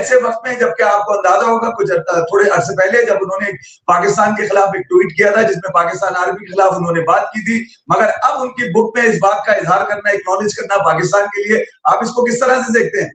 ऐसे वक्त में, जबकि आपको अंदाजा होगा कुछ थोड़े अरसे पहले जब उन्होंने पाकिस्तान के खिलाफ एक ट्वीट किया था जिसमें पाकिस्तान आर्मी के खिलाफ उन्होंने बात की थी, मगर अब उनकी बुक में इस बात का इजहार करना, एक्नॉलेज करना पाकिस्तान के लिए, आप इसको किस तरह से देखते हैं?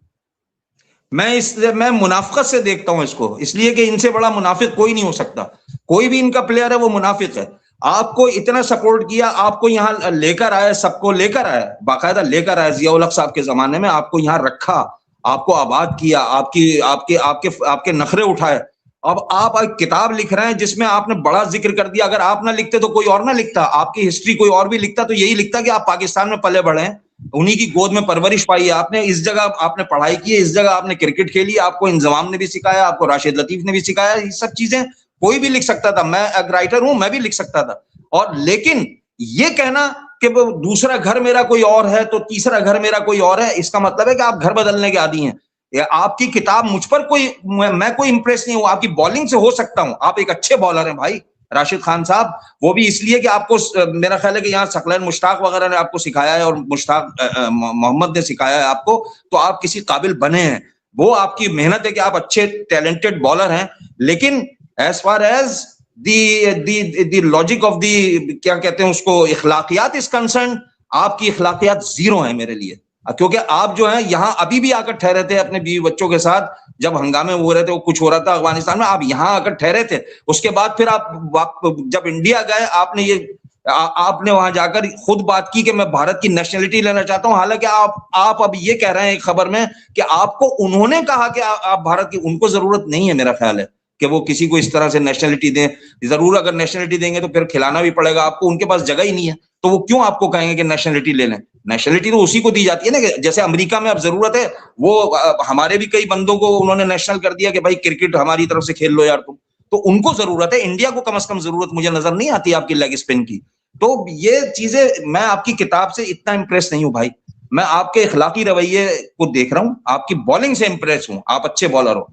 मैं मुनाफिकत से देखता हूं इसको, इसलिए कि इनसे बड़ा मुनाफिक कोई नहीं हो सकता। कोई भी इनका प्लेयर है वो मुनाफिक है। आपको इतना सपोर्ट किया, आपको यहां लेकर आया, सबको लेकर आया, बाकायदा लेकर आया, जियाउल हक साहब के जमाने में आपको यहां रखा, आपको आबाद किया, आपकी आपके आपके आपके नखरे उठाए। अब आप एक किताब लिख रहे हैं जिसमें आपने बड़ा जिक्र कर दिया। अगर आप ना लिखते तो कोई और ना लिखता, आपकी हिस्ट्री कोई और भी लिखता तो यही लिखता कि आप पाकिस्तान में पले बढ़े हैं, उन्हीं की गोद में परवरिश पाई है आपने, इस जगह आपने पढ़ाई की है, इस जगह आपने क्रिकेट खेली, आपको इंजमाम ने भी सिखाया, आपको राशिद लतीफ ने भी सिखाया। ये सब चीजें कोई भी लिख सकता था। मैं एक राइटर हूं, मैं भी लिख सकता था। और लेकिन ये कहना कि वो दूसरा घर मेरा कोई और है तो तीसरा घर मेरा कोई और है, इसका मतलब है कि आप घर बदलने के आदी हैं। आपकी किताब मुझ पर कोई, मैं कोई इंप्रेस नहीं हूं। आपकी बॉलिंग से हो सकता हूं, आप एक अच्छे बॉलर हैं भाई राशिद खान साहब, वो भी इसलिए कि आपको, मेरा ख्याल है कि यहाँ सकलैन मुश्ताक वगैरह ने आपको सिखाया है और मुश्ताक मोहम्मद ने सिखाया है आपको, तो आप किसी काबिल बने हैं। वो आपकी मेहनत है कि आप अच्छे टैलेंटेड बॉलर हैं। लेकिन as far as the logic of the, क्या कहते हैं उसको, इखलाकियात इज कंसर्न, आपकी इखलाकियात जीरो है मेरे लिए। क्योंकि आप जो है यहाँ अभी भी आकर ठहरे थे अपने बीवी बच्चों के साथ, जब हंगामे हो रहे थे, वो कुछ हो रहा था अफगानिस्तान में, आप यहाँ आकर ठहरे थे। उसके बाद फिर आप जब इंडिया गए, आपने वहां जाकर खुद बात की कि मैं भारत की नेशनलिटी लेना चाहता हूं। हालांकि आप अब ये कह रहे हैं एक खबर में कि आपको उन्होंने कहा कि आप भारत की, उनको जरूरत नहीं है मेरा ख्याल है कि वो किसी को इस तरह से नेशनलिटी दें। जरूर अगर नेशनलिटी देंगे तो फिर खिलाना भी पड़ेगा आपको, उनके पास जगह ही नहीं है, तो वो क्यों आपको कहेंगे कि नेशनलिटी ले लें? नेशनलिटी तो उसी को दी जाती है ना, जैसे अमेरिका में अब जरूरत है, वो हमारे भी कई बंदों को उन्होंने नेशनल कर दिया कि भाई क्रिकेट हमारी तरफ से खेल लो यार तुम, तो उनको जरूरत है। इंडिया को कम से कम जरूरत मुझे नजर नहीं आती आपकी लेग स्पिन की। तो ये चीजें, मैं आपकी किताब से इतना इंप्रेस नहीं हूं भाई, मैं आपके इखलाकी रवैये को देख रहा हूं, आपकी बॉलिंग से इंप्रेस हूं। आप अच्छे बॉलर हो,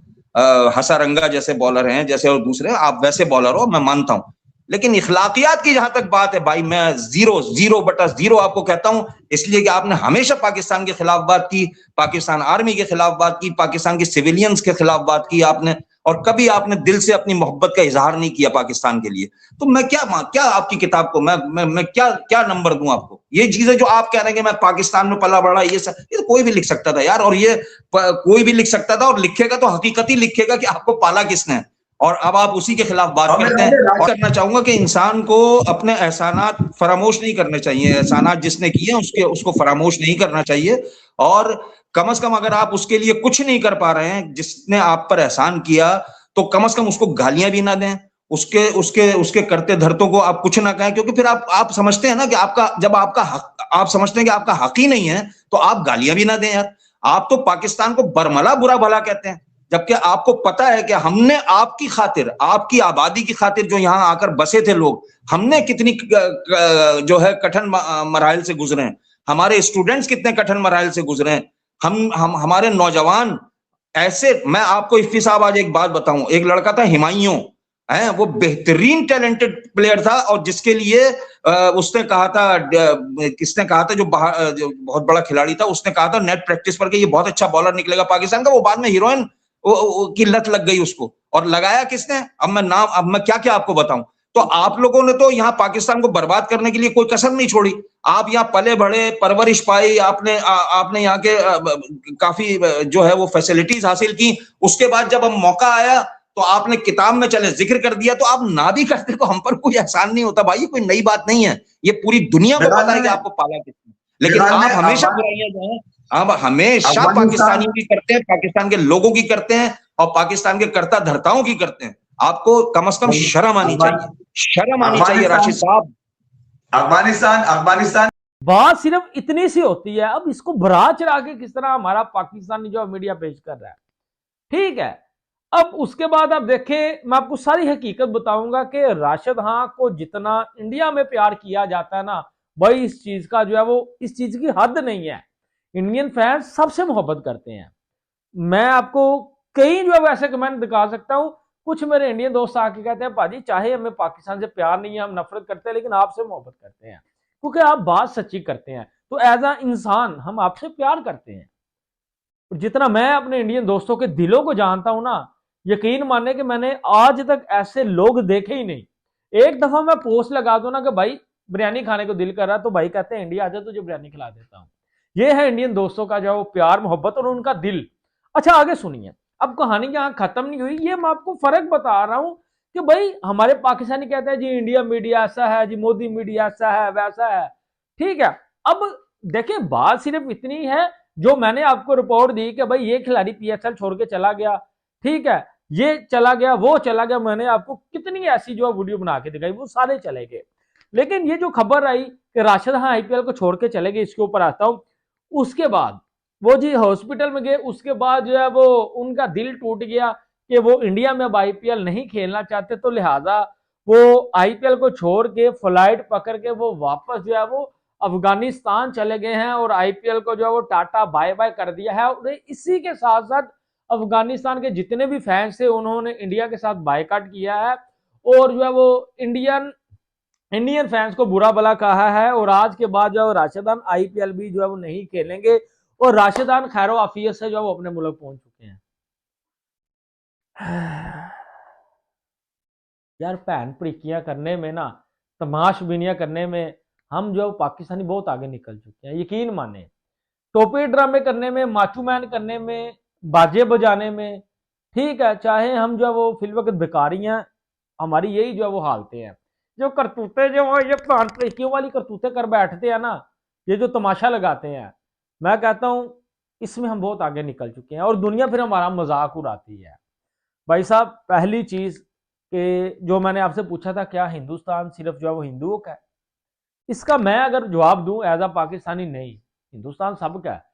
हसारंगा जैसे बॉलर हैं, जैसे और दूसरे, आप वैसे बॉलर हो, मैं मानता हूं। लेकिन इखलाकियात की जहां तक बात है भाई, मैं 0/0 आपको कहता हूं, इसलिए कि आपने हमेशा पाकिस्तान के खिलाफ बात की, पाकिस्तान आर्मी के खिलाफ बात की, पाकिस्तान के सिविलियंस के खिलाफ बात की आपने, और कभी आपने दिल से अपनी मोहब्बत का इजहार नहीं किया पाकिस्तान के लिए। तो मैं क्या आपकी किताब को मैं क्या नंबर दूं आपको? ये चीजें जो आप कह रहे हैं कि मैं पाकिस्तान में पला बढ़ा, ये सब, ये तो कोई भी लिख सकता था यार, और ये कोई भी लिख सकता था, और लिखेगा तो हकीकत ही लिखेगा कि आपको पाला किसने। और अब आप उसी के खिलाफ बात करते हैं। और करना चाहूंगा कि इंसान को अपने एहसानात फरामोश नहीं करने चाहिए, एहसानात जिसने किए उसको फरामोश नहीं करना चाहिए। और कम से कम अगर आप उसके लिए कुछ नहीं कर पा रहे हैं, जिसने आप पर एहसान किया, तो कम से कम उसको गालियां भी ना दें, उसके उसके उसके करते धरतों को आप कुछ ना कहें, क्योंकि फिर आप समझते हैं ना कि आपका, जब आपका हक, आप समझते हैं कि आपका हक ही नहीं है, तो आप गालियां भी ना दें यार। आप तो पाकिस्तान को बरमला बुरा भला कहते हैं, जबकि आपको पता है कि हमने आपकी खातिर, आपकी आबादी की खातिर जो यहां आकर बसे थे लोग, हमने कितनी जो है कठिन मराहल से गुजरे हैं, हमारे स्टूडेंट्स कितने कठिन मराहल से गुजरे हैं, हम हमारे नौजवान ऐसे। मैं आपको इफ्ती साहब आज एक बात बताऊं, एक लड़का था हिमायूं, है वो बेहतरीन टैलेंटेड प्लेयर था, और जिसके लिए उसने कहा था, किसने कहा था, जो बहुत बड़ा खिलाड़ी था, उसने कहा था नेट प्रैक्टिस पर कि ये बहुत अच्छा बॉलर निकलेगा पाकिस्तान का। वो बाद में हीरोइन की लत लग गई उसको, और लगाया किसने? अब मैं क्या क्या आपको बताऊं। तो आप लोगों ने तो यहाँ पाकिस्तान को बर्बाद करने के लिए कोई कसर नहीं छोड़ी। आप यहाँ पले बढ़े, परवरिश पाई, आपने यहाँ के काफी जो है वो फैसिलिटीज हासिल की। उसके बाद जब हम मौका आया तो आपने किताब में चले जिक्र कर दिया, तो आप ना भी करते तो हम पर कोई एहसान नहीं होता भाई, कोई नई बात नहीं है, ये पूरी दुनिया को पता है कि आपको पाला किसने। लेकिन आप हमेशा बुराइयां जो है, आप हमेशा पाकिस्तानियों की करते हैं, पाकिस्तान के लोगों की करते हैं, और पाकिस्तान के कर्ता धर्ताओं की करते हैं। आपको कम से कम शर्म आनी चाहिए, शर्म आनी चाहिए राशिद साहब। अफगानिस्तान अफगानिस्तान बात सिर्फ इतनी सी होती है। अब इसको बढ़ा चढ़ा के किस तरह हमारा पाकिस्तानी जो मीडिया पेश कर रहा है, ठीक है। अब उसके बाद आप देखें, मैं आपको सारी हकीकत बताऊंगा कि राशिद खान को जितना इंडिया में प्यार किया जाता है ना भाई, इस चीज का जो है वो, इस चीज की हद नहीं है। इंडियन फैंस सबसे मोहब्बत करते हैं। मैं आपको कई जो है वो ऐसे कमेंट दिखा सकता हूं। कुछ मेरे इंडियन दोस्त आके कहते हैं भाजी चाहे हमें पाकिस्तान से प्यार नहीं है, हम नफरत करते हैं, लेकिन आपसे मोहब्बत करते हैं क्योंकि आप बात सच्ची करते हैं। तो एज अ इंसान हम आपसे प्यार करते हैं। और जितना मैं अपने इंडियन दोस्तों के दिलों को जानता हूं ना, यकीन माने कि मैंने आज तक ऐसे लोग देखे ही नहीं। एक दफा मैं पोस्ट लगा दूं ना कि भाई बिरयानी खाने को दिल कर रहा, तो भाई कहते हैं इंडिया आजा तुझे बिरयानी खिला देता हूं। ये है इंडियन दोस्तों का जो प्यार मोहब्बत और उनका दिल। अच्छा आगे सुनिए, अब कहानी यहां खत्म नहीं हुई, ये मैं आपको फर्क बता रहा हूं कि भाई हमारे पाकिस्तानी कहते हैं जी इंडिया मीडिया ऐसा है, जी मोदी मीडिया ऐसा है वैसा है, ठीक है। अब देखिए बात सिर्फ इतनी है, जो मैंने आपको रिपोर्ट दी कि भाई ये खिलाड़ी पीएसएल छोड़ के चला गया, ठीक है, ये चला गया वो चला गया, मैंने आपको कितनी ऐसी जो वीडियो बना के दिखाई, वो सारे चले गए। लेकिन ये जो खबर आई कि राशिद खान आईपीएल को छोड़ के चले गए, इसके ऊपर आता हूं। उसके बाद वो जी हॉस्पिटल में गए, उसके बाद जो है वो उनका दिल टूट गया कि वो इंडिया में अब आईपीएल नहीं खेलना चाहते, तो लिहाजा वो आईपीएल को छोड़ के फ्लाइट पकड़ के वो वापस जो है वो अफगानिस्तान चले गए हैं और आईपीएल को जो है वो टाटा बाय बाय कर दिया है। और इसी के साथ साथ अफगानिस्तान के जितने भी फैंस थे उन्होंने इंडिया के साथ बायकॉट किया है और जो है वो इंडियन इंडियन फैंस को बुरा भला कहा है। और आज के बाद जो है राशिदान आईपीएल भी जो है वो नहीं खेलेंगे और राशिदान खैरो आफियत से जो है वो अपने मुल्क पहुंच चुके हैं। यार भैन प्रीकियां करने में ना, तमाशबीनियां करने में हम जो पाकिस्तानी बहुत आगे निकल चुके हैं, यकीन माने। टोपी ड्रामे करने में, माचू मैन करने में, बाजे बजाने में, ठीक है, चाहे हम जो है वो फिल वक्त भिखारी हैं, हमारी यही जो है वो हालतें हैं। जो करतूते जो ये भैन प्रीकियों वाली करतूते कर बैठते हैं ना, ये जो तमाशा लगाते हैं, मैं कहता हूं इसमें हम बहुत आगे निकल चुके हैं और दुनिया फिर हमारा मजाक उड़ाती है। भाई साहब पहली चीज कि जो मैंने आपसे पूछा था क्या हिंदुस्तान सिर्फ जो है वो हिंदुओं का है, इसका मैं अगर जवाब दूं एज अ पाकिस्तानी, नहीं, हिंदुस्तान सबका है।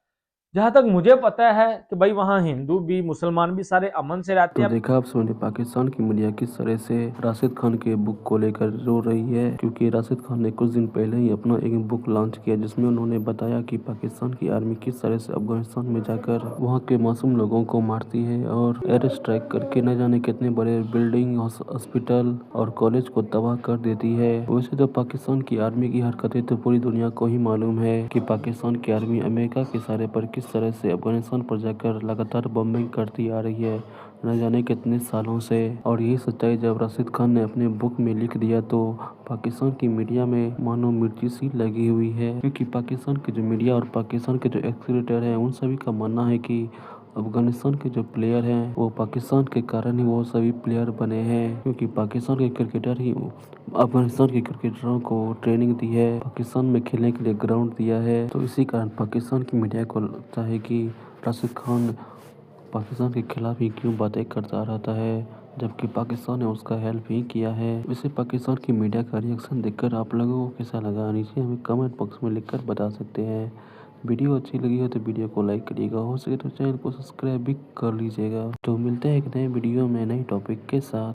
जहां तक मुझे पता है कि भाई वहाँ हिंदू भी मुसलमान भी सारे अमन से रहते तो हैं। देखा आप सुनिए पाकिस्तान की मीडिया किस तरह से राशिद खान के बुक को लेकर रो रही है, क्योंकि राशिद खान ने कुछ दिन पहले ही अपना एक बुक लॉन्च किया जिसमें उन्होंने बताया कि पाकिस्तान की आर्मी किस तरह से अफगानिस्तान में जाकर वहां के मासूम लोगों को मारती है और एयर स्ट्राइक करके न जाने कितने बड़े बिल्डिंग, हॉस्पिटल और कॉलेज को तबाह कर देती है। वैसे तो पाकिस्तान की आर्मी की हरकतें तो पूरी दुनिया को ही मालूम है कि पाकिस्तान की आर्मी अमेरिका के इशारे पर किस तरह से अफगानिस्तान पर जाकर लगातार बम्बिंग करती आ रही है न जाने कितने सालों से। और यही सच्चाई जब राशिद खान ने अपने बुक में लिख दिया तो पाकिस्तान की मीडिया में मानो मिर्ची सी लगी हुई है, क्योंकि पाकिस्तान के जो मीडिया और पाकिस्तान के जो एक्सक्रीटर हैं उन सभी का मानना है कि अफगानिस्तान के जो प्लेयर हैं वो पाकिस्तान के कारण ही वो सभी प्लेयर बने हैं, क्योंकि पाकिस्तान के क्रिकेटर ही अफगानिस्तान के क्रिकेटरों को ट्रेनिंग दी है, पाकिस्तान में खेलने के लिए ग्राउंड दिया है। तो इसी कारण पाकिस्तान की मीडिया को लगता है कि राशिद खान पाकिस्तान के खिलाफ ही क्यों बातें करता रहता है, जबकि पाकिस्तान ने उसका हेल्प ही किया है। वैसे पाकिस्तान की मीडिया का रिएक्शन देखकर आप लोगों को कैसा लगा, नीचे हमें कमेंट बॉक्स में लिखकर बता सकते हैं। वीडियो अच्छी लगी हो तो वीडियो को लाइक करिएगा, हो सके तो चैनल को सब्सक्राइब भी कर लीजिएगा। तो मिलते हैं एक नए वीडियो में नए टॉपिक के साथ।